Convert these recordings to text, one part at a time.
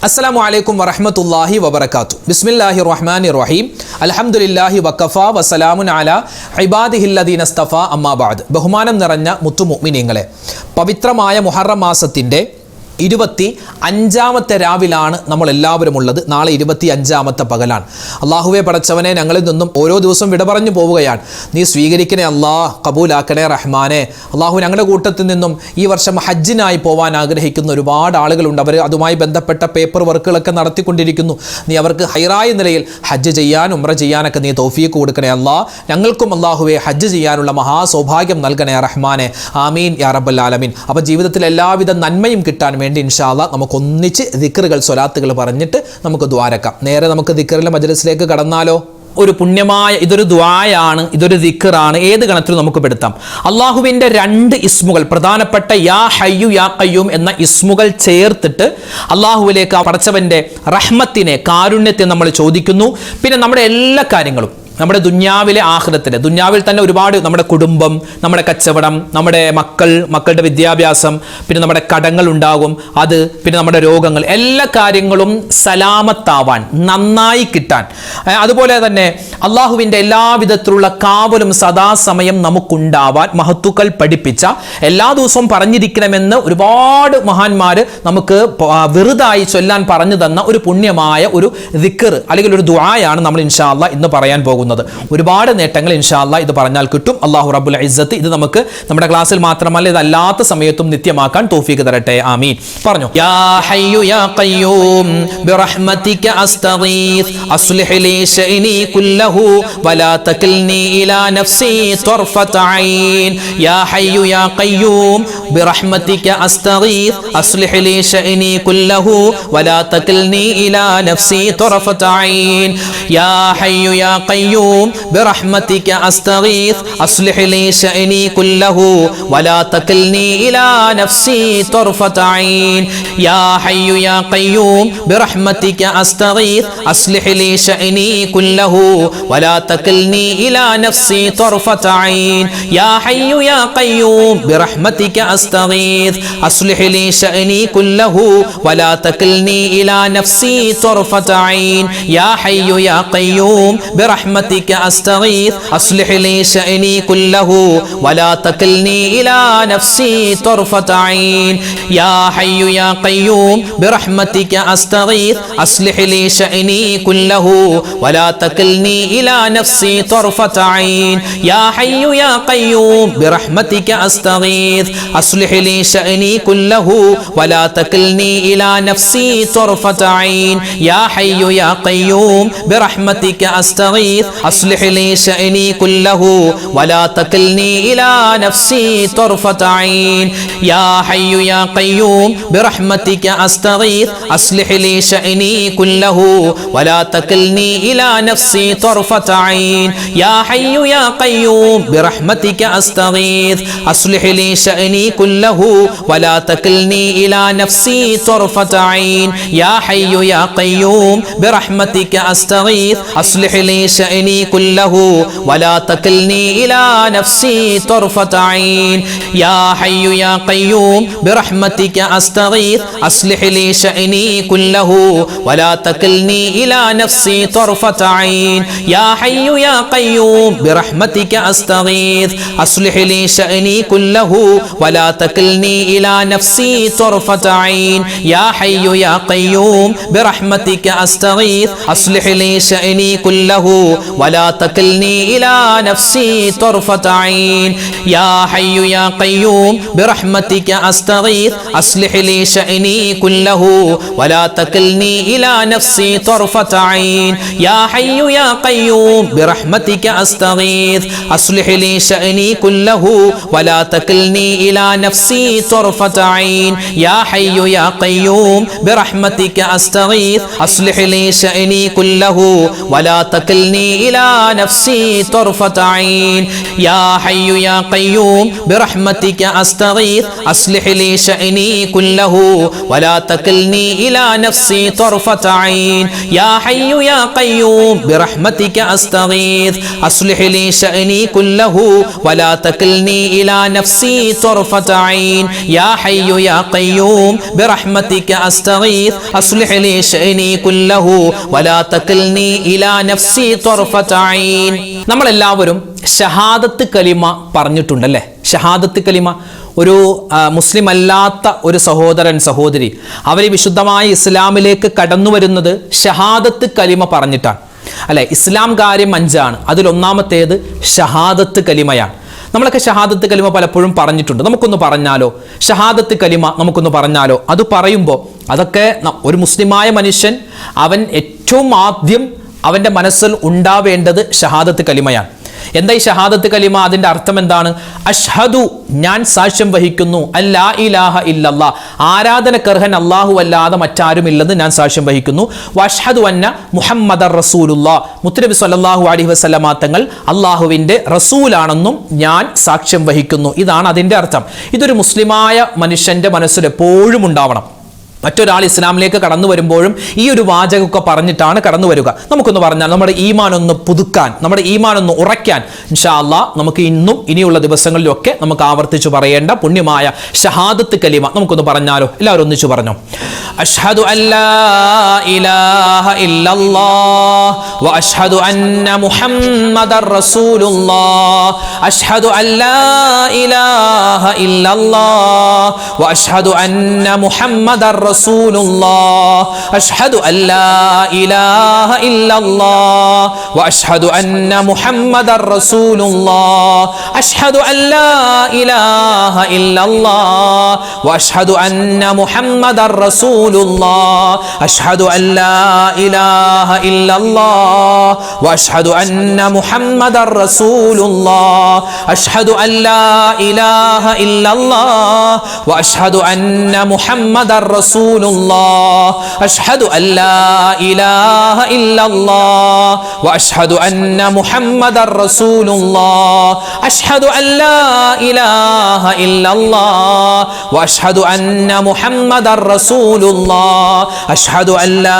अस्सलामु अलैकुम वरहमतुल्लाहि वबरकातुहू। बिस्मिल्लाहिर रहमानिर रहीम। अल्हम्दुलिल्लाहि वकफा वसलामुन अला ഇബാദിഹില്ലദീന ഇസ്തഫ അമ്മാ ബഅദ്। ബഹുമാനം നിറഞ്ഞ മുത്തുമുഅ്മിനീങ്ങളെ, പവിത്രമായ മുഹറം മാസത്തിൻ്റെ 25-ാമത്തെ രാവിലാണ് നമ്മൾ എല്ലാവരും ഉള്ളത്. നാളെ 25-ാമത്തെ പകലാണ്. അള്ളാഹുവെ പടച്ചവനെ, ഞങ്ങളിൽ നിന്നും ഓരോ ദിവസം വിട പറഞ്ഞു പോവുകയാണ്. നീ സ്വീകരിക്കണേ അള്ളാഹ്, കബൂലാക്കണേ റഹ്മാനെ. അള്ളാഹു ഞങ്ങളുടെ കൂട്ടത്തിൽ നിന്നും ഈ വർഷം ഹജ്ജിനായി പോകാൻ ആഗ്രഹിക്കുന്ന ഒരുപാട് ആളുകളുണ്ട്. അവർ അതുമായി ബന്ധപ്പെട്ട പേപ്പർ വർക്കുകളൊക്കെ നടത്തിക്കൊണ്ടിരിക്കുന്നു. നീ അവർക്ക് ഹൈറായ നിലയിൽ ഹജ്ജ് ചെയ്യാൻ ഉംറ ചെയ്യാനൊക്കെ നീ തൗഫീഖ് കൊടുക്കണേ അള്ളാഹ്. ഞങ്ങൾക്കും അള്ളാഹുവെ ഹജ്ജ് ചെയ്യാനുള്ള മഹാസൗഭാഗ്യം നൽകണേ റഹ്മാനെ. ആമീൻ യാ റബ്ബൽ ആലമീൻ. അപ്പോൾ ജീവിതത്തിൽ എല്ലാവിധ നന്മയും കിട്ടാൻ വേണ്ടി ഇൻഷാ അല്ലാഹ് നമുക്കൊന്നിച്ച് ദിക്റുകൾ സ്വലാത്തുകൾ പറഞ്ഞിട്ട് നമുക്ക് ദ്വാരക്കാം. നേരെ നമുക്ക് ദിക്റിലെ മജ്‌ലിസിലേക്ക് കടന്നാലോ? ഒരു പുണ്യമായ ഇതൊരു ദുആയാണ്, ഇതൊരു ദിക്റാണ്. ഏത് ഗണത്തിലും നമുക്ക് പെടുത്താം. അള്ളാഹുവിൻ്റെ 2 ഇസ്മുകൾ, പ്രധാനപ്പെട്ട യാ ഹയ്യു യാ ഖയ്യൂം എന്ന ഇസ്മുകൾ ചേർത്തിട്ട് അള്ളാഹുവിലേക്ക് പടച്ചവൻ്റെ റഹ്മത്തിനെ, കാരുണ്യത്തെ നമ്മൾ ചോദിക്കുന്നു. പിന്നെ നമ്മുടെ എല്ലാ കാര്യങ്ങളും, നമ്മുടെ ദുന്യാവിലെ ആഖിറത്തിലെ, ദുന്യാവിൽ തന്നെ ഒരുപാട്, നമ്മുടെ കുടുംബം, നമ്മുടെ കച്ചവടം, നമ്മുടെ മക്കളുടെ വിദ്യാഭ്യാസം, പിന്നെ നമ്മുടെ കടങ്ങൾ ഉണ്ടാകും, അത് പിന്നെ നമ്മുടെ രോഗങ്ങൾ, എല്ലാ കാര്യങ്ങളും സലാമത്താവാൻ, നന്നായി കിട്ടാൻ, അതുപോലെ തന്നെ അള്ളാഹുവിൻ്റെ എല്ലാവിധത്തിലുള്ള കാവലും സദാസമയം നമുക്കുണ്ടാവാൻ മഹത്തുക്കൾ പഠിപ്പിച്ച, എല്ലാ ദിവസവും പറഞ്ഞിരിക്കണമെന്ന് ഒരുപാട് മഹാന്മാർ നമുക്ക് വെറുതായി ചൊല്ലാൻ പറഞ്ഞു തന്ന ഒരു പുണ്യമായ ഒരു ദിക്ർ അല്ലെങ്കിൽ ഒരു ദുആയാണ് നമ്മൾ ഇൻഷാ അല്ലാഹ് ഇന്ന് പറയാൻ പോകുന്നത്. ഒരുപാട് നേട്ടങ്ങൾ ഇൻഷാ അല്ലാഹ് ഇത് പറഞ്ഞാൽ കിട്ടും. അല്ലാഹു റബ്ബുൽ ഇസ്സത്ത് ഇത് നമുക്ക് നമ്മുടെ ക്ലാസ്സിൽ മാത്രമല്ല, ഇതല്ലാത്ത സമയത്തും നിത്യമാക്കാൻ തൗഫീഖ് തരട്ടെ. ആമീൻ. പറഞ്ഞു. യാ ഹയ്യു യാ ഖയ്യൂം ബിറഹ്മതിക അസ്തഗീസ് അസ്ലിഹ് ലീ ശഅനി കുല്ലഹു വലാ തകിൽനി ഇലാ നഫ്സി ത്വർഫത ഐൻ. യാ ഹയ്യു യാ ഖയ്യൂം ബിറഹ്മതിക അസ്തഗീസ് അസ്ലിഹ് ലീ ശഅനി കുല്ലഹു വലാ തകിൽനി ഇലാ നഫ്സി ത്വർഫത ഐൻ. യാ ഹയ്യു യാ ഖയ്യൂം برحمتك أستغيث أصلح لي شأني كله ولا تكلني إلى نفسي طرفة عين. يا حي يا قيوم برحمتك أستغيث أصلح لي شأني كله ولا تكلني إلى نفسي طرفة عين. يا حي يا قيوم برحمتك أستغيث أصلح لي شأني كله ولا تكلني إلى نفسي طرفة عين. يا حي يا قيوم برحمتك أستغيث أصلح لي شأني كله ولا تكلني إلى نفسي طرفة عين. يا حي يا قيوم برحمتك أستغيث أصلح لي شأني كله ولا تكلني إلى نفسي طرفة عين. يا حي يا قيوم برحمتك أستغيث أصلح لي شأني كله ولا تكلني إلى نفسي طرفة عين. يا حي يا قيوم برحمتك أستغيث أصلح لي شأني كله ولا تكلني إلى نفسي طرفة عين. يا حي يا قيوم برحمتك أستغيث أصلح لي شأني كله ولا تكلني إلى نفسي طرفة عين. يا حي يا قيوم برحمتك أستغيث أصلح لي شأني كله ولا تكلني إلى نفسي طرفة عين. يا حي يا قيوم برحمتك أستغيث أصلح لي شأني كله ولا تكلني إلى نفسي طرفة عين. يا حي يا قيوم برحمتك أستغيث أصلح لي شأني كله ولا تكلني إلى نفسي طرفة عين. يا حي يا قيوم برحمتك أستغيث أصلح لي شأني كله ولا تكلني إلى نفسي طرفة عين. يا حي يا قيوم برحمتك أستغيث أصلح لي شأني كله ولا تكلني إلى نفسي طرفة عين. يا حي يا قيوم برحمتك أستغيث أصلح لي شأني كله ولا تكلني إلى نفسي طرفة عين. يا حي يا قيوم برحمتك أستغيث أصلح لي شأني كله ولا تكلني إلى نفسي طرفة عين. يا حي يا قيوم برحمتك أستغيث أصلح لي شأني كله ولا تكلني إلى نفسي طرفة عين يا حي يا قيوم برحمتك أستغيث أصلح لي شأني كله ولا تكلني إلى نفسي طرفة عين يا حي يا قيوم برحمتك أستغيث أصلح لي شأني كله ولا تكلني إلى نفسي طرفة عين يا حي يا قيوم برحمتك أستغيث أصلح لي شأني كله ولا تكلني إلى نفسي طرفة عين നമ്മളെല്ലാവരും ഷഹാദത്ത് കലിമ പറഞ്ഞിട്ടുണ്ടല്ലേ ഷഹാദത്ത് കലിമ ഒരു മുസ്ലിം അല്ലാത്ത ഒരു സഹോദരൻ സഹോദരി അവർ വിശുദ്ധമായ ഇസ്ലാമിലേക്ക് കടന്നു വരുന്നത് ഷഹാദത്ത് കലിമ പറഞ്ഞിട്ടാണ് അല്ലെ ഇസ്ലാം കാര്യം 5 ആണ് അതിലൊന്നാമത്തേത് ഷഹാദത്ത് കലിമയാണ് നമ്മളൊക്കെ ഷഹാദത്ത് കലിമ പലപ്പോഴും പറഞ്ഞിട്ടുണ്ട് നമുക്കൊന്ന് പറഞ്ഞാലോ ഷഹാദത്ത് കലിമ നമുക്കൊന്ന് പറഞ്ഞാലോ അത് പറയുമ്പോൾ അതൊക്കെ ഒരു മുസ്ലിമായ മനുഷ്യൻ അവൻ ഏറ്റവും ആദ്യം അവൻ്റെ മനസ്സിൽ ഉണ്ടാവേണ്ടത് ഷഹാദത്ത് കലിമയാണ് എന്താ ഈ ഷഹാദത്ത് കലിമ അതിൻ്റെ അർത്ഥം എന്താണ് അഷ്ഹദു ഞാൻ സാക്ഷ്യം വഹിക്കുന്നു അല്ലാ ഇലാഹ ഇല്ലല്ലാഹ് ആരാധനക്കർഹൻ അല്ലാഹു അല്ലാതെ മറ്റാരുമില്ലെന്ന് ഞാൻ സാക്ഷ്യം വഹിക്കുന്നു വഅഷ്ഹദു അന്ന മുഹമ്മദർ റസൂലുള്ളാഹ് മുത്തുനബി സ്വല്ലല്ലാഹു അലൈഹി വസല്ലമ തങ്ങൾ അല്ലാഹുവിൻ്റെ റസൂലാണെന്നും ഞാൻ സാക്ഷ്യം വഹിക്കുന്നു ഇതാണ് അതിൻ്റെ അർത്ഥം ഇതൊരു മുസ്ലിമായ മനുഷ്യൻ്റെ മനസ്സിൽ എപ്പോഴും ഉണ്ടാവണം മറ്റൊരാൾ ഇസ്ലാമിലേക്ക് കടന്നു വരുമ്പോഴും ഈ ഒരു വാചകമൊക്കെ പറഞ്ഞിട്ടാണ് കടന്നു വരിക നമുക്കൊന്ന് പറഞ്ഞാൽ നമ്മുടെ ഈമാൻ ഒന്ന് പുതുക്കാൻ നമ്മുടെ ഈമാൻ ഒന്ന് ഉറയ്ക്കാൻ ഇൻഷാ അല്ലാഹ് നമുക്ക് ഇനിയുള്ള ദിവസങ്ങളിലൊക്കെ നമുക്ക് ആവർത്തിച്ചു പറയേണ്ട പുണ്യമായ ഷഹാദത്ത് കലിമ നമുക്കൊന്ന് പറഞ്ഞാലോ എല്ലാവരും ഒന്നിച്ചു പറഞ്ഞു അഷ്ഹദു അല്ലാ ഇലാഹ ഇല്ലല്ലാഹ് വ അഷ്ഹദു അന്ന മുഹമ്മദർ റസൂലുള്ളാഹ് അഷ്ഹദു അല്ലാ ഇലാഹ ഇല്ലല്ലാഹ് വ അഷ്ഹദു അന്ന മുഹമ്മദർ رسول الله أشهد أن لا إله إلا الله وأشهد أن محمد رسول الله أشهد أن لا إله إلا الله وأشهد أن محمد رسول الله أشهد أن لا إله إلا الله وأشهد أن محمد رسول الله أشهد أن لا إله إلا الله وأشهد أن محمد رسول الله أشهد أن لا إله إلا الله وأشهد أن محمد رسول الله أشهد أن لا إله إلا الله وأشهد أن محمد رسول الله أشهد أن لا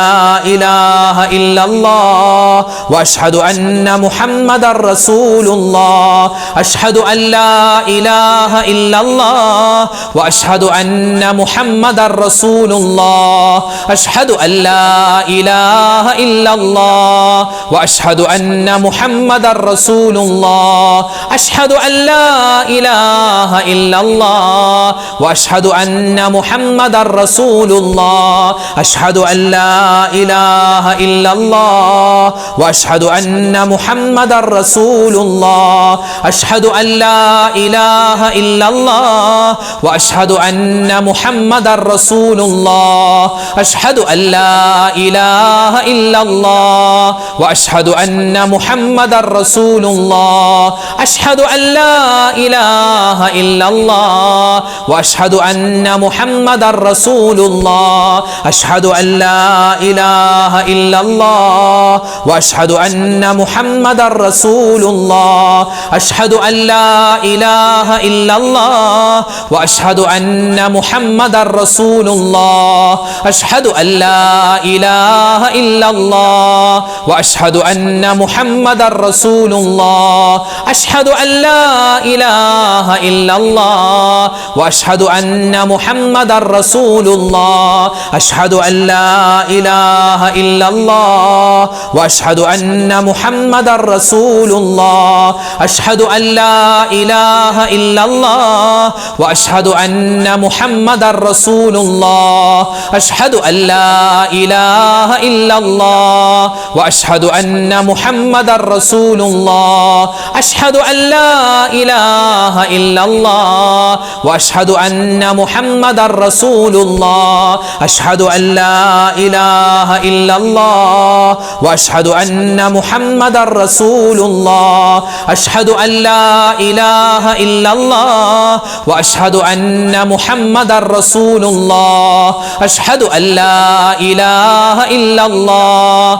إله إلا الله وأشهد أن محمد رسول الله أشهد أن لا إله إلا الله وأشهد أن محمد رسول الله أشهد أن لا إله إلا الله وأشهد أن محمد رسول الله أشهد أن لا إله إلا الله وأشهد أن محمد رسول الله أشهد أن لا إله إلا الله وأشهد أن محمد رسول الله أشهد أن لا إله إلا الله وأشهد أن محمد رسول الله أشهد أن لا إله إلا الله وأشهد أن محمد رسول الله أشهد أن لا إله إلا الله وأشهد أن محمد رسول الله أشهد أن لا إله إلا الله وأشهد أن محمد رسول الله أشهد أن لا إله إلا الله وأشهد أن محمد رسول الله أشهد أن لا إله إلا الله وأشهد أن محمد رسول الله أشهد أن لا إله إلا الله وأشهد أن محمد رسول الله أشهد أن لا إله إلا الله وأشهد أن محمد رسول الله أشهد أن لا إله إلا الله وأشهد أن محمد رسول الله أشهد أن لا إله إلا الله وأشهد أن محمد رسول الله أشهد أن لا إله إلا الله وأشهد أن محمد رسول الله أشهد أن لا إله إلا الله وأشهد أن محمد رسول الله أشهد أن لا إله إلا الله وأشهد أن محمد رسول الله أشهد أن لا إله إلا الله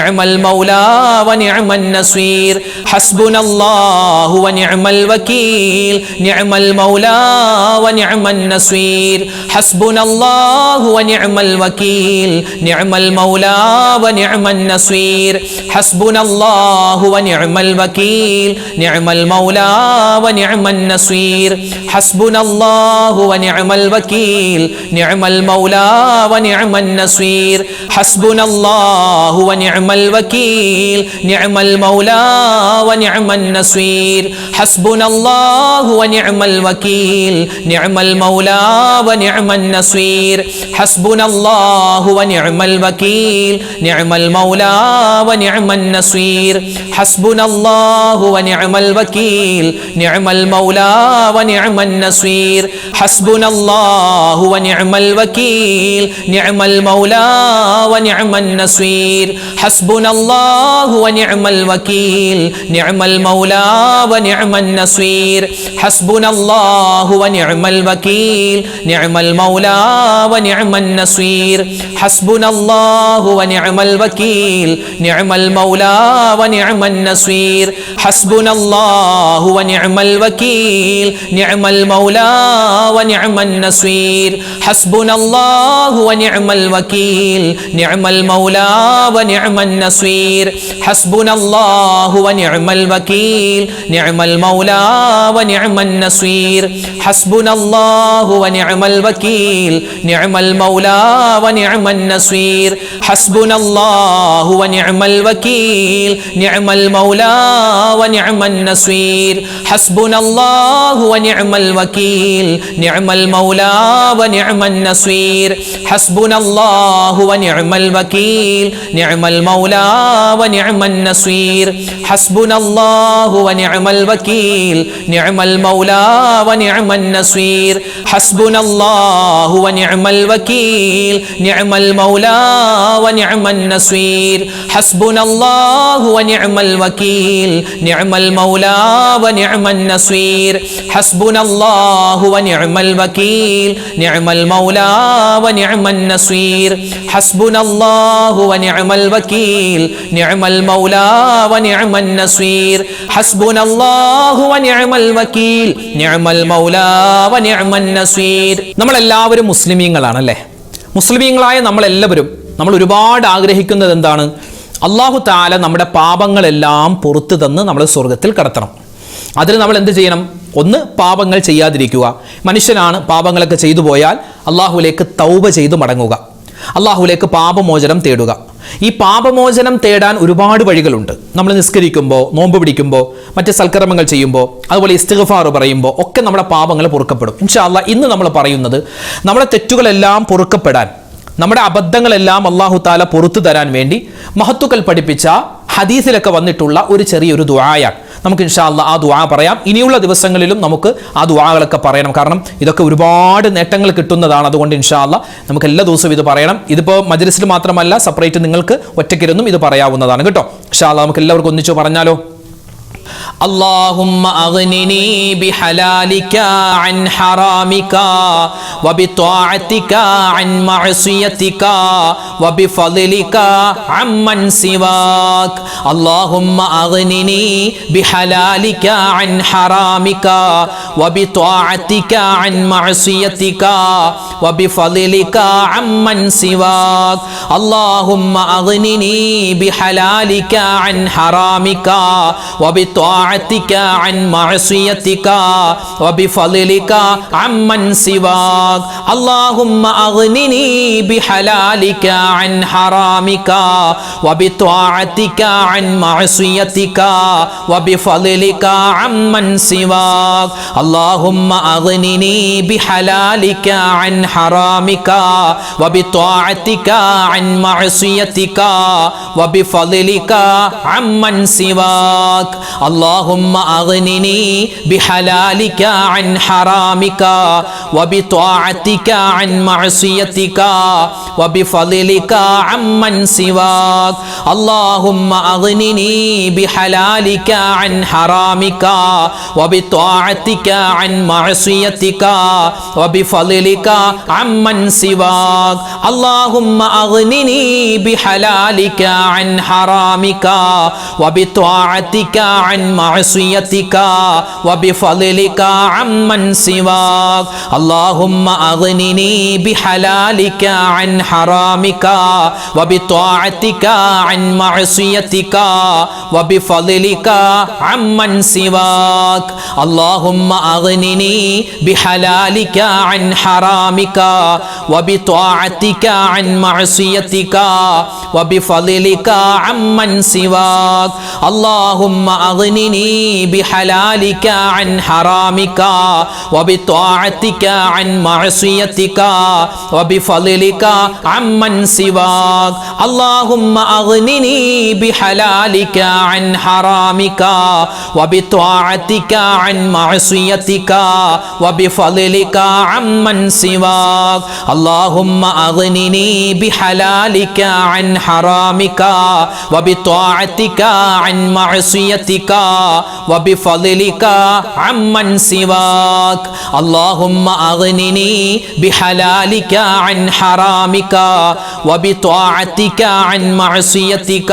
നിഅമൽ മൗലാ വനിഅമൻ നസീർ ഹസ്ബുനല്ലാഹു വനിഅമൽ വകീൽ നിഅമൽ മൗലാ വനിഅമൻ നസീർ ഹസ്ബുനല്ലാഹു വനിഅമൽ വകീൽ നിഅമൽ മൗലാ വനിഅമൻ നസീർ ഹസ്ബുനല്ലാഹു വനിഅമൽ വകീൽ നിഅമൽ മൗലാ വനിഅമൻ നസീർ ഹസ്ബുനല്ലാഹു വനിഅമൽ വകീൽ നിഅമൽ മൗലാ വനിഅമൻ നസീർ ഹസ്ബുനല്ലാഹു വനിഅമൽ വകീൽ നിഅമൽ മൗലാ വനിഅമൻ നസീർ ഹസ്ബുനല്ലാഹു വനിഅമൽ വകീൽ നിഅമൽ മൗലാ വനിഅമൻ നസീർ ഹസ്ബുനല്ലാഹു വനിഅമൽ വകീൽ നിഅമൽ മൗലാ വനിഅമൻ നസീർ ഹസ്ബുനല്ലാഹു വനിഅമൽ വകീൽ നിഅമൽ മൗലാ വനിഅമൻ നസീർ ഹസ്ബുനല്ലാഹു വനിഅമൽ വകീൽ നിഅമൽ മൗലാ വനിഅമൻ നസീർ ഹസ്ബുനല്ലാഹു വനിഅമൽ വകീൽ നിഅമൽ മൗലാ വനിഅമൻ നസീർ ഹസ്ബുനല്ലാഹു വനിഅമൽ വകീൽ നിഅമൽ മൗലാ വനിഅമൻ നസീർ ഹസ്ബുനല്ലാഹു വനിഅമൽ വകീൽ നിഅമൽ മൗലാ വനിഅമൻ നസീർ ഹസ്ബുനല്ലാഹു വനിഅമൽ വകീൽ നിഅമൽ മൗലാ വനിഅമൻ നസീർ ഹസ്ബുനല്ലാഹു വനിഅമൽ വകീൽ നിഅമൽ മൗലാ വനിഅമൻ നസീർ ഹസ്ബുനല്ലാഹു വനിഅമൽ വകീൽ നിഅമൽ മൗലാ വനിഅമൻ നസീർ ഹസ്ബുനല്ലാഹു വനിഅമൽ വകീൽ നിഅമൽ മൗലാ വനിഅമൻ നസീർ ഹസ്ബുനല്ലാഹു വനിഅമൽ വകീൽ നിഅമൽ മൗലാ വനിഅമൻ നസീർ ഹസ്ബുനല്ലാഹു വനിഅമൽ വകീൽ നിഅമൽ മൗലാ വനിഅമൻ നസീർ ഹസ്ബുനല്ലാഹു വനിഅമൽ വകീൽ നിഅമൽ മൗലാ വനിഅമൻ നസീർ ഹസ്ബുനല്ലാഹു വനിഅമൽ വകീൽ നിഅമൽ മൗലാ വനിഅമൻ നസീർ ഹസ്ബുനല്ലാഹു വനിഅമൽ വകീൽ നിഅമൽ മൗലാ വനിഅമൻ നസീർ ഹസ്ബുനല്ലാഹു വനിഅമൽ വകീൽ നിഅമൽ മൗലാ വനിഅമൻ നസീർ ഹസ്ബുനല്ലാഹു വനിഅമൽ വകീൽ നിഅമൽ മൗലാ വനിഅമൻ നസീർ ഹസ്ബുനല്ലാഹു വനിഅമൽ വകീൽ നിഅമൽ മൗലാ വനിഅമൻ നസീർ ഹസ്ബുനല്ലാഹു വനിഅമൽ വകീൽ നിഅമൽ മൗലാ വനിഅമൻ നസീർ. നമ്മളെല്ലാവരും മുസ്ലിമീങ്ങളാണല്ലേ. മുസ്ലിമീങ്ങളായ നമ്മളെല്ലാവരും നമ്മൾ ഒരുപാട് ആഗ്രഹിക്കുന്നത് എന്താണ്? അല്ലാഹു തആല നമ്മുടെ പാപങ്ങളെല്ലാം പുറത്തു തന്ന് നമ്മളെ സ്വർഗത്തിൽ കടത്തണം. അതിന് നമ്മൾ എന്ത് ചെയ്യണം? ഒന്ന്, പാപങ്ങൾ ചെയ്യാതിരിക്കുക. മനുഷ്യനാണ് പാപങ്ങളൊക്കെ ചെയ്തു പോയാൽ അള്ളാഹുവിലേക്ക് തൗബ ചെയ്തു മടങ്ങുക, അള്ളാഹുവിലേക്ക് പാപമോചനം തേടുക. ഈ പാപമോചനം തേടാൻ ഒരുപാട് വഴികളുണ്ട്. നമ്മൾ നിസ്കരിക്കുമ്പോൾ, നോമ്പ് പിടിക്കുമ്പോൾ, മറ്റ് സൽക്കർമ്മങ്ങൾ ചെയ്യുമ്പോൾ, അതുപോലെ ഇസ്തിഗ്ഫാർ പറയുമ്പോൾ ഒക്കെ നമ്മുടെ പാപങ്ങൾ പൊറുക്കപ്പെടും. ഇൻഷാ അല്ലാഹ് ഇന്ന് നമ്മൾ പറയുന്നത് നമ്മുടെ തെറ്റുകളെല്ലാം പൊറുക്കപ്പെടാൻ, നമ്മുടെ അബദ്ധങ്ങളെല്ലാം അല്ലാഹു തആല പുറത്തു തരാൻ വേണ്ടി മഹത്തുക്കൾ പഠിപ്പിച്ച ഹദീസിലൊക്കെ വന്നിട്ടുള്ള ഒരു ചെറിയൊരു ദുആയാണ്. നമുക്ക് ഇൻഷാ അല്ലാഹ് ആ ദുആ പറയാം. ഇനിയുള്ള ദിവസങ്ങളിലും നമുക്ക് ആ ദുആകളൊക്കെ പറയണം. കാരണം ഇതൊക്കെ ഒരുപാട് നേട്ടങ്ങൾ കിട്ടുന്നതാണ്. അതുകൊണ്ട് ഇൻഷാ അല്ലാഹ് നമുക്ക് എല്ലാ ദിവസവും ഇത് പറയണം. ഇതിപ്പോൾ മജ്‌ലിസിൽ മാത്രമല്ല, സെപ്പറേറ്റ് നിങ്ങൾക്ക് ഒറ്റയ്ക്കിരുന്നും ഇത് പറയാവുന്നതാണ് കേട്ടോ. ഇൻഷാ അല്ലാഹ് നമുക്ക് എല്ലാവർക്കും ഒന്നിച്ചു പറഞ്ഞാലോ? اللهم أغنني بحلالك عن حرامك وبطاعتك عن معصيتك وبفضلك عمن سواك. اللهم أغنني بحلالك عن حرامك وبطاعتك عن معصيتك وبفضلك عمن سواك. اللهم أغنني بحلالك عن حرامك وبطاعتك عن معصيتك وبفضلك عمن سواك. اللهم أغنني بحلالك عن حرامك وبطاعتك عن معصيتك وبفضلك عمن سواك. اللهم أغنني بحلالك عن حرامك وبطاعتك عن معصيتك وبفضلك عمن سواك. اللهم أغنني بحلالك عن حرامك وبطاعتك عن معصيتك وبفضلك بفضلك عمن سواك اللهم أغنني بحلالك عن حرامك وبطاعتك عن معصيتك وبفضلك عمن سواك اللهم أغنني بحلالك عن حرامك وبطاعتك عن معصيتك وبفضلك عمن سواك اللهم أغنني بحلالك عن حرامك وبطاعتك عن معصيتك وبفضلك عمن سواك اللهم أغنني بحلالك عن حرامك وبطاعتك عن معصيتك وبفضلك عمن سواك اللهم أغنني بحلالك عن حرامك وبطاعتك عن معصيتك وبفضلك عمن سواك اللهم أغنني بحلالك عن حرامك وبطاعتك عن معصيتك وبفضلك عمن سواك اللهم أغنني بحلالك عن حرامك وبطاعتك عن معصيتك وبفضلك عمن سواك اللهم أغنني بحلالك عن حرامك وبطاعتك عن معصيتك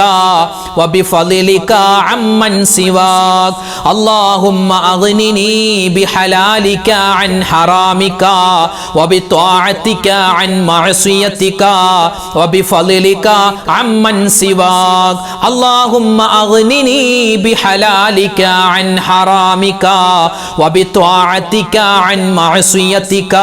وبفضلك عمن سواك اللهم أغنني بحلالك عن حرامك وبطاعتك عن معصيتك وبفضلك عمن سواك اللهم أغنني بحلالك عن حرامك وبطاعتك عن معصيتك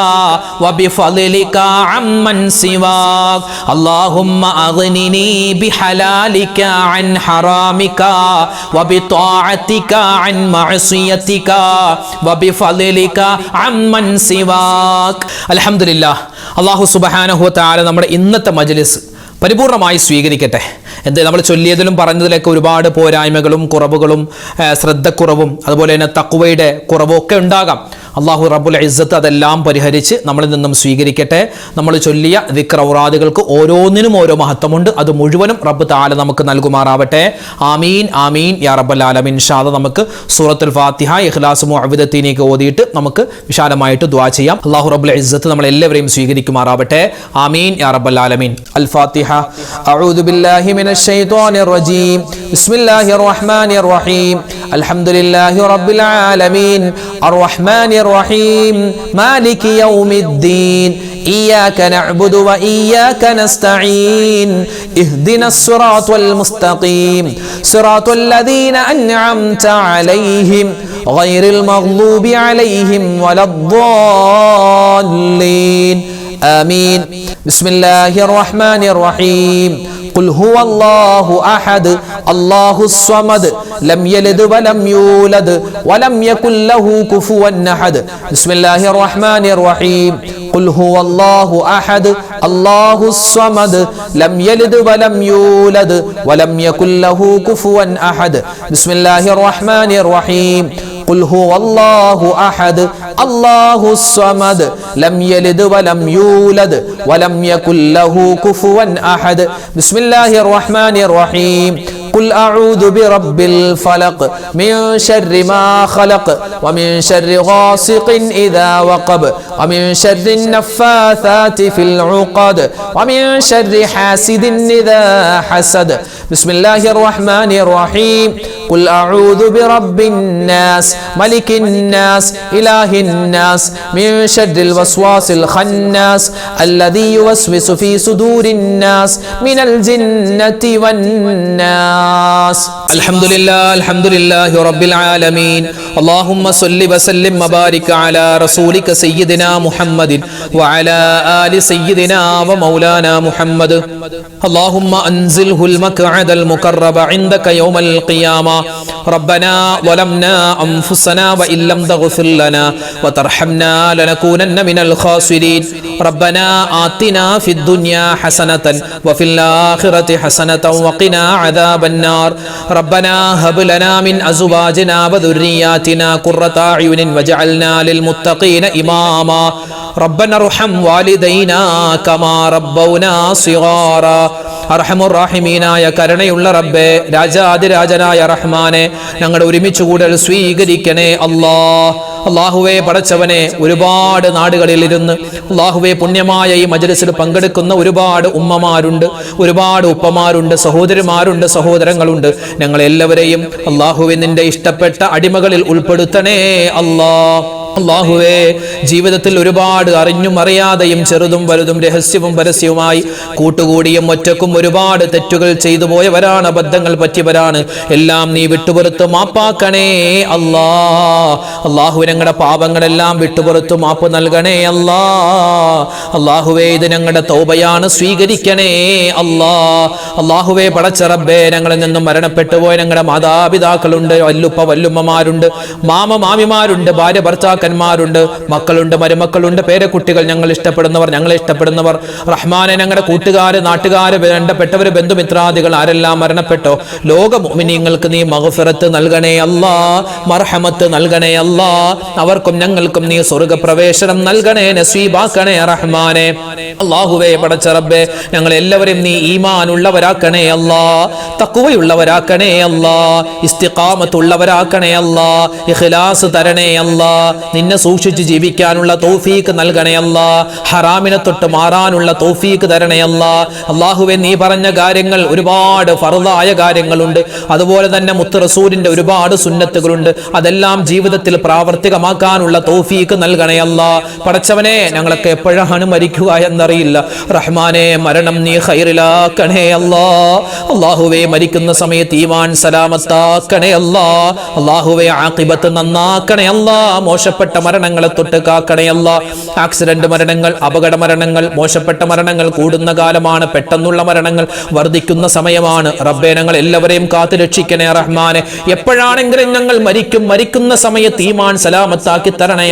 وبفضلك عمن سواك اللهم أغنني بحلالك عن حرامك وبطاعتك عن معصيتك وبفضلك عمن سواك الحمد لله അല്ലാഹു സുബ്ഹാനഹു വ തആല നമ്മുടെ ഇന്നത്തെ മജ്ലിസ് പരിപൂർണമായി സ്വീകരിക്കട്ടെ. നമ്മൾ ചൊല്ലിയതിലും പറഞ്ഞതിലൊക്കെ ഒരുപാട് പോരായ്മകളും കുറവുകളും ശ്രദ്ധക്കുറവും അതുപോലെ തന്നെ തഖ്വയുടെ കുറവും ഒക്കെ ഉണ്ടാകാം. അല്ലാഹു റബ്ബുൽ ഇസ്സത്ത് അതെല്ലാം പരിഹരിച്ച് നമ്മളിൽ നിന്നും സ്വീകരിക്കട്ടെ. നമ്മൾ ചൊല്ലിയ ദിക്ർ ഔറാദുകൾക്ക് ഓരോന്നിനും ഓരോ മഹത്വമുണ്ട്. അത് മുഴുവനും റബ്ബ് തആല നമുക്ക് നൽകുമാറാവട്ടെ. ആമീൻ ആമീൻ യാ റബ്ബൽ ആലമീൻ. ഇൻഷാ അല്ലാഹ് നമുക്ക് സൂറത്തുൽ ഫാത്തിഹ ഇഖ്ലാസ് മുഅവ്വിദത്തീനൊക്കെ ഓതിയിട്ട് നമുക്ക് വിശാലമായിട്ട് ദുആ ചെയ്യാം. അല്ലാഹു റബ്ബുൽ ഇസ്സത്ത് നമ്മളെല്ലാവരെയും സ്വീകരിക്കുമാറാവട്ടെ. ആമീൻ യാ റബ്ബൽ ആലമീൻ. അൽ ഫാത്തിഹ. അഊദു ബില്ലാഹി മിനശ് ശൈത്വാനിർ റജീം. ബിസ്മില്ലാഹിർ റഹ്മാനിർ റഹീം. അൽഹംദുലില്ലാഹി റബ്ബിൽ ആലമീൻ അർറഹ്മാനിർ الرحيم مالك يوم الدين إياك نعبد وإياك نستعين اهدنا الصراط المستقيم صراط الذين أنعمت عليهم غير المغضوب عليهم ولا الضالين آمين بسم الله الرحمن الرحيم قل هو الله أحد الله الصمد لم يلد ولم يولد ولم يكن له كفوا أحد بسم الله الرحمن الرحيم قل هو الله أحد الله الصمد لم يلد ولم يولد ولم يكن له كفوا أحد بسم الله الرحمن الرحيم قل هو الله أحد الله الصمد لم يلد ولم يولد ولم يكن له كفوا أحد بسم الله الرحمن الرحيم قل أعوذ برب الفلق من شر ما خلق ومن شر غاسق إذا وقب ومن شر النفاثات في العقد ومن شر حاسد إذا حسد بسم الله الرحمن الرحيم قل أعوذ برب الناس ملك الناس إله الناس من شر الوسواس الخناس الذي يوسوس في صدور الناس من الجنة والناس الحمد لله رب العالمين اللهم صل وسلم وبارك على رسولك سيدنا محمد وعلى آل سيدنا ومولانا محمد اللهم أنزله المقعد المقرب عندك يوم القيامة ربنا ظلمنا أنفسنا وإن لم تغفر لنا وترحمنا لنكونن من الخاسرين ربنا آتنا في الدنيا حسنة وفي الآخرة حسنة وقنا عذاب النار ربنا هب لنا من أزواجنا وذرياتنا آتنا قرة أعين واجعلنا للمتقين إماما ربنا ارحم والدينا كما ربونا صغارا അർഹമുർ-റഹീമീനായ കരുണയുള്ള റബ്ബേ, രാജാതിരാജനായ റഹ്മാനെ, ഞങ്ങളുടെ ഒരുമിച്ച് കൂടൽ സ്വീകരിക്കണേ അല്ലാഹുവേ പടച്ചവനെ, ഒരുപാട് നാടുകളിൽ ഇരുന്ന് അല്ലാഹുവേ പുണ്യമായ ഈ മജ്‌ലിസിൽ പങ്കെടുക്കുന്ന ഒരുപാട് ഉമ്മമാരുണ്ട്, ഒരുപാട് ഉപ്പമാരുണ്ട്, സഹോദരിമാരുണ്ട്, സഹോദരങ്ങളുണ്ട്. ഞങ്ങളെല്ലാവരെയും അല്ലാഹുവേ നിന്റെ ഇഷ്ടപ്പെട്ട അടിമകളിൽ ഉൾപ്പെടുത്തണേ അല്ലാഹുവേ. ജീവിതത്തിൽ ഒരുപാട് അറിഞ്ഞും അറിയാതെയും ചെറുതും വലുതും രഹസ്യവും പരസ്യവുമായി കൂട്ടുകൂടിയും ഒറ്റക്കും ഒരുപാട് തെറ്റുകൾ ചെയ്തു പോയവരാണ്, അബദ്ധങ്ങൾ പറ്റിയവരാണ്. എല്ലാം നീ വിട്ടുപുറത്ത് മാപ്പാക്കണേ അല്ലാഹു. ഞങ്ങളുടെ പാപങ്ങളെല്ലാം വിട്ടുപുറത്ത് മാപ്പ് നൽകണേ അല്ലാഹുവേ. ഇത് ഞങ്ങളുടെ തൗബയാണ്, സ്വീകരിക്കണേ അല്ലാഹുവേ. പടച്ച റബ്ബേ, ഞങ്ങളിൽ നിന്നും മരണപ്പെട്ടു പോയ ഞങ്ങളുടെ മാതാപിതാക്കളുണ്ട്, വല്ലുപ്പ വല്ലുമ്മമാരുണ്ട്, മാമിമാരുണ്ട്, ഭാര്യ ഭർത്താക്കന്മാരുണ്ട്, മക്കളുണ്ട്, മരുമക്കളുണ്ട്, പേരക്കുട്ടികൾ, ഞങ്ങൾ ഇഷ്ടപ്പെടുന്നവർ, ഞങ്ങളെ ഇഷ്ടപ്പെടുന്നവർ. റഹ്മാനെ, ഞങ്ങളുടെ കൂട്ടുകാര്, നാട്ടുകാര്, വേണ്ടപ്പെട്ടവര്, ബന്ധുമിത്രാദികൾ ആരെല്ലാം മരണപ്പെട്ടോ ലോക മുഅ്മിനീങ്ങൾക്ക് നീ മഗ്ഫിറത്ത് നൽകണേ മർഹമത്ത് നൽകണേ അവർക്കും ഞങ്ങൾക്കും നീ സ്വർഗ്ഗപ്രവേശനം നൽകണേ, നസീബാക്കണേ റഹ്മാനെ. അല്ലാഹുവേ പടച്ച റബ്ബേ, ഞങ്ങൾ എല്ലാവരും നീ ഈമാൻ ഉള്ളവരാക്കണേ തഖ്വയുള്ളവരാക്കണേ ഇസ്തിഖാമത്തുള്ളവരാക്കണേ ഇഖ്ലാസ് തരണേ നിന്നെ സൂക്ഷിച്ച് ജീവിക്കാനുള്ള തൗഫീക്ക് നൽകണേ ഹറാമിനെ തൊട്ട് മാറാനുള്ള തൗഫീക്ക് തരണേ അല്ലാഹുവേ. നീ പറഞ്ഞ കാര്യങ്ങൾ ഒരുപാട് ഫർദായ കാര്യങ്ങളുണ്ട്, അതുപോലെ തന്നെ മുത്ത് റസൂലിന്റെ ഒരുപാട് സുന്നത്തുകളുണ്ട്. അതെല്ലാം ജീവിതത്തിൽ പ്രാവർത്തികമാക്കാനുള്ള തൗഫീക്ക് നൽകണേ പടച്ചവനെ, ഞങ്ങളൊക്കെ എപ്പോഴാണ് മരിക്കുക എന്നറിയില്ല റഹ്മാനെ. മരണം നീ ഖൈറിലാക്കണേ അല്ലാഹുവേ. മരിക്കുന്ന സമയത്ത് ഈമാൻ സലാമത്താക്കണേ അല്ലാഹുവേ. ആഖിബത്ത് നന്നാക്കണേ മോശപ്പെട്ട മരണങ്ങളെ തൊട്ട് കാക്കണേ ആക്സിഡന്റ് മരണങ്ങൾ, അപകട മരണങ്ങൾ, മോശപ്പെട്ട മരണങ്ങൾ കൂടുന്ന കാലമാണ്, പെട്ടെന്നുള്ള മരണങ്ങൾ വർദ്ധിക്കുന്ന സമയമാണ്. റബ്ബേ, ഞങ്ങൾ എല്ലാവരെയും കാത്തു രക്ഷിക്കണേ റഹ്മാനെ. എപ്പോഴാണെങ്കിലും ഞങ്ങൾ മരിക്കുന്ന സമയത്ത് ഈമാൻ സലാമത്താക്കി തരണേ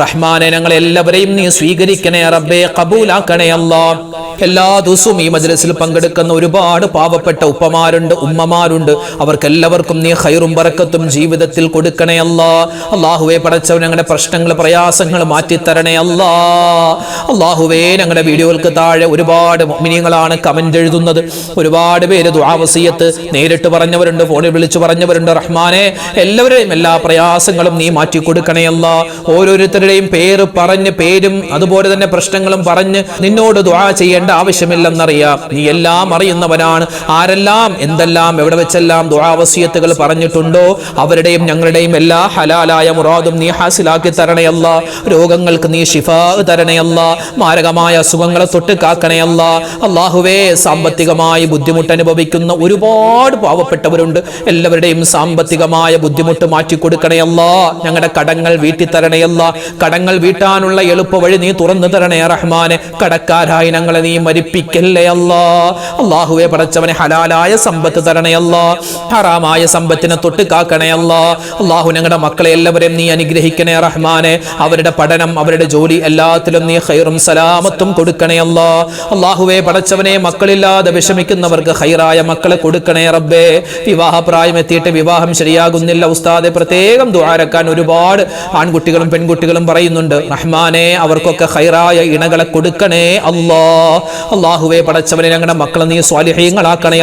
റഹ്മാനെ. ഞങ്ങൾ എല്ലാവരെയും നീ സ്വീകരിക്കണേ റബ്ബേ, ഖബൂലാക്കണേ എല്ലാ ദിവസവും ഈ മജ്‌ലിസിൽ പങ്കെടുക്കുന്ന ഒരുപാട് പാവപ്പെട്ട ഉപ്പമാരുണ്ട്, ഉമ്മമാരുണ്ട്. അവർക്കെല്ലാവർക്കും നീ ഖൈറും ബറക്കത്തും ജീവിതത്തിൽ കൊടുക്കണേ അല്ലാഹുവേ. പടച്ചവൻ, ഞങ്ങളുടെ പ്രശ്നങ്ങൾ, പ്രയാസങ്ങൾ മാറ്റിത്തരണേ അല്ലാഹുവേ. ഞങ്ങളുടെ വീഡിയോകൾക്ക് താഴെ ഒരുപാട് മുഅ്മിനീങ്ങളാണ് കമന്റ് എഴുതുന്നത്. ഒരുപാട് പേര് ദുആ വസിയത്ത് നേരിട്ട് പറഞ്ഞവരുണ്ട്, ഫോണിൽ വിളിച്ചു പറഞ്ഞവരുണ്ട്. റഹ്മാനെ, എല്ലാവരെയും എല്ലാ പ്രയാസങ്ങളും നീ മാറ്റി കൊടുക്കണേ ഓരോരുത്തരുടെയും പേരും അതുപോലെ തന്നെ പ്രശ്നങ്ങളും പറഞ്ഞ് നിന്നോട് ദുആ ചെയ്യേണ്ട ആവശ്യമില്ലെന്നറിയാം. നീ എല്ലാം അറിയുന്നവനാണ്. ആരെല്ലാം എന്തെല്ലാം എവിടെ വെച്ചെല്ലാം ദുആ വസിയത്തുകൾ പറഞ്ഞിട്ടുണ്ടോ അവരുടെയും ഞങ്ങളുടെയും എല്ലാ ഹലാലായ മുറാദും നീ ഹാസിലാക്കി തരണേ രോഗങ്ങൾക്ക് നീ ശിഫാ തരണേ മാരകമായ അസുഖങ്ങളെ തൊട്ട് കാക്കണേ അല്ലാഹുവേ. സാമ്പത്തികമായി ബുദ്ധിമുട്ട് അനുഭവിക്കുന്ന ഒരുപാട് പാവപ്പെട്ടവരുണ്ട്. എല്ലാവരുടെയും സാമ്പത്തികമായ ബുദ്ധിമുട്ട് മാറ്റിക്കൊടുക്കണേ ഞങ്ങളുടെ കടങ്ങൾ വീട്ടി തരണേ കടങ്ങൾ വീട്ടാനുള്ള എളുപ്പ വഴി നീ തുറന്നു തരണേ റഹ്മാനെ. കടക്കാരായി ഞങ്ങളെ നീ മരിപ്പിക്കല്ലേ അല്ലാഹുവേ. പടച്ചവനെ, ഹലാലായ സമ്പത്ത് തരണേ ഹറാമായ സമ്പത്തിനെ തൊട്ട് കാക്കണേ അല്ലാഹു. ഞങ്ങളുടെ മക്കളെ എല്ലാവരെയും നീ അനുഗ്രഹിക്കണേ റഹ്മാനെ. അവരുടെ പഠനം, അവരുടെ ജോലി, എല്ലാത്തിലും നീ ഖൈറും സലാമത്തും കൊടുക്കണേ അല്ലാഹുവേ. പടച്ചവനെ, മക്കളില്ലാതെ വിഷമിക്കുന്നവർക്ക് ഖൈറായ മക്കളെ കൊടുക്കണേ റബ്ബേ. വിവാഹപ്രായം എത്തിയിട്ട് വിവാഹം ശരിയാകുന്നില്ല ഉസ്താദെ, പ്രത്യേകം ദുആരക്കാൻ ഒരുപാട് ആൺകുട്ടികളും പെൺകുട്ടികളും പറയുന്നുണ്ട്. റഹ്മാനെ, അവർക്കൊക്കെ ഖൈറായ ഇണകളെ കൊടുക്കണേ അല്ലാഹുവേ. പടച്ചവനെ, ഞങ്ങളുടെ മക്കളെ നീ സ്വാലിഹീങ്ങളാക്കണേ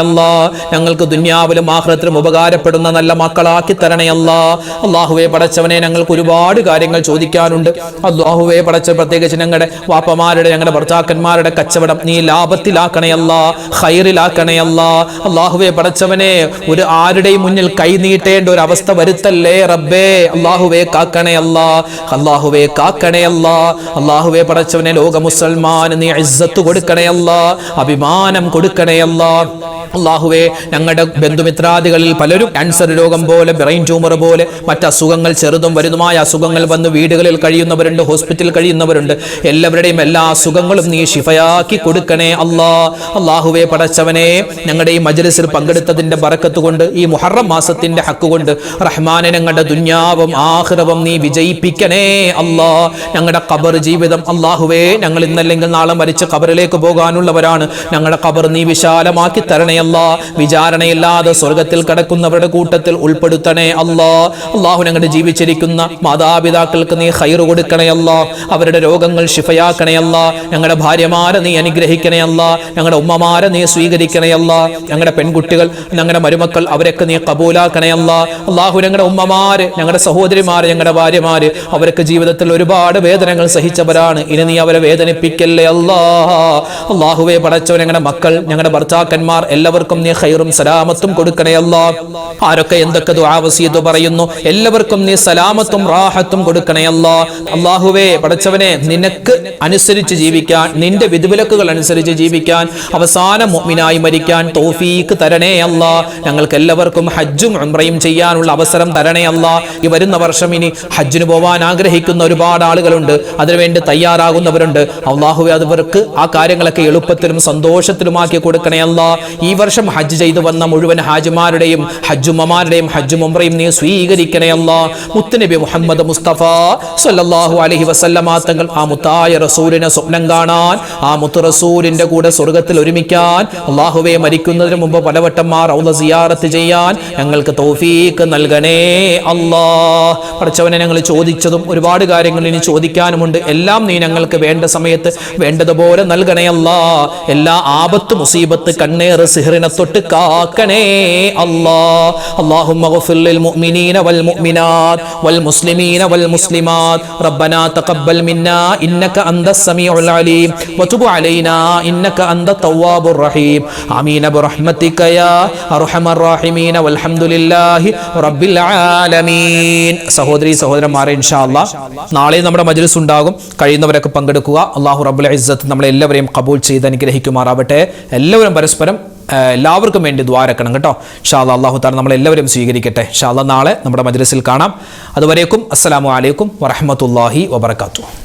ഞങ്ങൾക്ക് ദുനിയാവിലും ആഖിറത്തിലും ഉപകാരപ്പെടുന്ന നല്ല മക്കളാക്കി തരണേ അല്ലാഹുവേ. പടച്ചവനെ, ഞങ്ങൾക്ക് ഒരുപാട് കാര്യങ്ങൾ ചോദിക്കാനുണ്ട് അല്ലാഹുവേ. പടച്ച, പ്രത്യേകിച്ച് ഞങ്ങളുടെ വാപ്പമാരുടെ, ഞങ്ങളുടെ ഭർത്താക്കന്മാരുടെ കച്ചവടം നീ ലാഭത്തിലാക്കണേ ഖൈറിലാക്കണേ അല്ലാഹുവേ. പടച്ചവനെ, ഒരു ആരുടെയും മുന്നിൽ കൈ നീട്ടേണ്ട ഒരു അവസ്ഥ വരുത്തല്ലേ റബ്ബേ. അല്ലാഹുവേ കാക്കണേ അല്ലാഹുവേ കാക്കണേ അല്ലാഹുവേ. പടച്ചവനെ, ലോക മുസൽമാന് നീ ഇസ്സത്ത് കൊടുക്കണേ അഭിമാനം കൊടുക്കണേ അല്ലാഹുവേ. ഞങ്ങളുടെ ബന്ധുമിത്രാദികളിൽ പലരും ക്യാൻസർ രോഗം പോലെ, ബ്രെയിൻ ട്യൂമർ പോലെ, മറ്റ് അസുഖങ്ങൾ, ചെറുതും വലുതുമായ അസുഖങ്ങൾ വന്ന് വീടുകളിൽ കഴിയുന്നവരുണ്ട്, ഹോസ്പിറ്റലിൽ കഴിയുന്നവരുണ്ട്. എല്ലാവരുടെയും എല്ലാ അസുഖങ്ങളും നീ ശിഫയാക്കി കൊടുക്കണേ അല്ലാഹുവേ. പടച്ചവനെ, ഞങ്ങളുടെ ഈ മജ്‌ലിസിൽ പങ്കെടുത്തതിന്റെ ബറക്കത്ത് കൊണ്ട്, ഈ മുഹറം മാസത്തിന്റെ ഹക്ക് കൊണ്ട് റഹ്മാനെ, ഞങ്ങളുടെ ദുനിയാവും ആഖിറവും നീ വിജയിപ്പിക്കണേ ഞങ്ങളുടെ ഖബർ ജീവിതം അല്ലാഹുവേ, ഞങ്ങൾ ഇന്നല്ലെങ്കിൽ നാളെ മരിച്ച് ഖബറിലേക്ക് ഖബറിലേക്ക് പോകാനുള്ളവരാണ്. ഞങ്ങളുടെ ഖബർ നീ വിശാലമാക്കി തരണേ അല്ലാ. വിചാരണയില്ലാതെ സ്വർഗത്തിൽ കടക്കുന്നവരുടെ കൂട്ടത്തിൽ ഉൾപ്പെടുത്തണേ അല്ലാ. അല്ലാഹു ഞങ്ങളുടെ ജീവിച്ചിരിക്കുന്ന മാതാപിതാക്കൾക്ക് നീ ഖൈർ കൊടുക്കണേ അല്ലാ. അവരുടെ രോഗങ്ങൾ ശിഫയാക്കണേ അല്ലാ. ഞങ്ങളുടെ ഭാര്യമാരെ നീ അനുഗ്രഹിക്കണേ അല്ലാ. ഞങ്ങളുടെ ഉമ്മമാരെ നീ സ്വീകരിക്കണേ അല്ലാ. ഞങ്ങളുടെ പെൺകുട്ടികൾ, ഞങ്ങളുടെ മരുമക്കൾ, അവരൊക്കെ നീ കബൂലാക്കണേ അല്ലാ. അല്ലാഹു ഞങ്ങളുടെ ഉമ്മമാര്, ഞങ്ങളുടെ സഹോദരിമാര്, ഞങ്ങളുടെ ഭാര്യമാര്, അവരൊക്കെ ജീവിതത്തിൽ ഒരുപാട് വേദനകൾ സഹിച്ചവരാണ്. ഇനി നീ അവരെ വേദനിപ്പിക്കല്ലേ അല്ലാ. അല്ലാഹുവേ പടച്ചവൻ, ഞങ്ങളുടെ മക്കൾ, ഞങ്ങളുടെ ഭർത്താക്കന്മാർ എല്ലാവർക്കും നീ ഖൈറും സലാമത്തും കൊടുക്കണേ അല്ലാ. ആരൊക്കെ എന്തൊക്കെ ദുആ വസിയത്ത് പറയുന്നു എല്ലാവർക്കും നീ സലാമത്തും റാഹത്തും കൊടുക്കണേ അല്ലാ. അല്ലാഹുവേ പടച്ചവനെ, നിനക്ക് അനുസരിച്ച് ജീവിക്കാൻ, നിന്റെ വിധിവിലക്കുകൾ അനുസരിച്ച് ജീവിക്കാൻ, അവസാനം മുഅ്മിനായി മരിക്കാൻ തൗഫീഖ് തരണേ അല്ലാ. ഞങ്ങൾക്ക് എല്ലാവർക്കും ഹജ്ജും ഉംറയും ചെയ്യാനുള്ള അവസരം തരണേ അല്ലാ. ഈ വരുന്ന വർഷം ഇനി ഹജ്ജിന് പോവാൻ ആഗ്രഹിക്കുന്ന ഒരുപാട് ആളുകളുണ്ട്, അതിനുവേണ്ടി തയ്യാറാകുന്നവരുണ്ട്. അല്ലാഹുവേ അവർക്ക് ആ കാര്യങ്ങളൊക്കെ എളുപ്പത്തിലും സന്തോഷത്തിലുമാക്കി കൊടുക്കണേ അല്ലാ. ഈ വർഷം ഹജ്ജ് ചെയ്തു വന്ന മുഴുവൻ ഹാജിമാരുടെയും ഹജ്ജുമ്മമാരുടെയും ഹജ്ജും ഉംറയും നീ സ്വീകരിക്കണേ അല്ലാ. മുത്തുനബി മുഹമ്മദ് മുസ്തഫ സ്വല്ലല്ലാഹു അലൈഹി വസല്ലമ തങ്ങൾ ആ മുത്തായ റസൂലിനെ സ്വപ്നം കാണാൻ, ആ മുത്തു റസൂലിന്റെ കൂടെ സ്വർഗത്തിൽ ഒരുമിക്കാൻ, അല്ലാഹുവേ മരിക്കുന്നതിന് മുമ്പ് പലവട്ടം ആ റൗള സിയാറത്ത് ചെയ്യാൻ ഞങ്ങൾക്ക് തൗഫീഖ് നൽകണേ അല്ലാ. പടച്ചവനെ, ഞങ്ങൾ ചോദിച്ചതും ഒരുപാട് കാര്യങ്ങൾ ഇനി ചോദിക്കാനുമുണ്ട്. എല്ലാം നീ ഞങ്ങൾക്ക് വേണ്ട സമയത്ത് വേണ്ടതുപോലെ നൽകണേ അല്ലാ. എല്ലാ ആപത്ത്, മുസീബത്ത്, കണ്ണേറ്, സിഹറിനെ തൊട്ട് കാക്കണേ അല്ലാ. اللهم اغفر للمؤمنين والمؤمنات والمسلمين والمسلمات ربنا تقبل منا إنك أنت السميع العليم وتب علينا إنك أنت التواب الرحيم آمين برحمتك يا أرحم الراحمين والحمد لله رب العالمين. സഹോദരി സഹോദരന്മാരെ, ഇൻഷാ അല്ലാഹ് നാളെ നമ്മുടെ മജ്ലിസ് ഉണ്ടാകും. കഴിയുന്നവരൊക്കെ പങ്കെടുക്കുക. അല്ലാഹു റബ്ബുൽ ഇസ്സത്ത് നമ്മളെല്ലാവരെയും ഖബൂൽ ചെയ്ത് അനുഗ്രഹിക്കുമാറാവട്ടെ. എല്ലാവരും പരസ്പരം എല്ലാവർക്കും വേണ്ടി ദ്വാരക്കണം കേട്ടോ. ഇൻഷാ അല്ലാഹ് അല്ലാഹു തആല നമ്മളെല്ലാവരും സ്വീകരിക്കട്ടെ. ഇൻഷാ അല്ലാഹ് നാളെ നമ്മുടെ മജ്ലിസിൽ കാണാം. അതുവരേക്കും അസ്സലാമു അലൈക്കും വറഹ്മത്തുള്ളാഹി വബറകാതുഹു.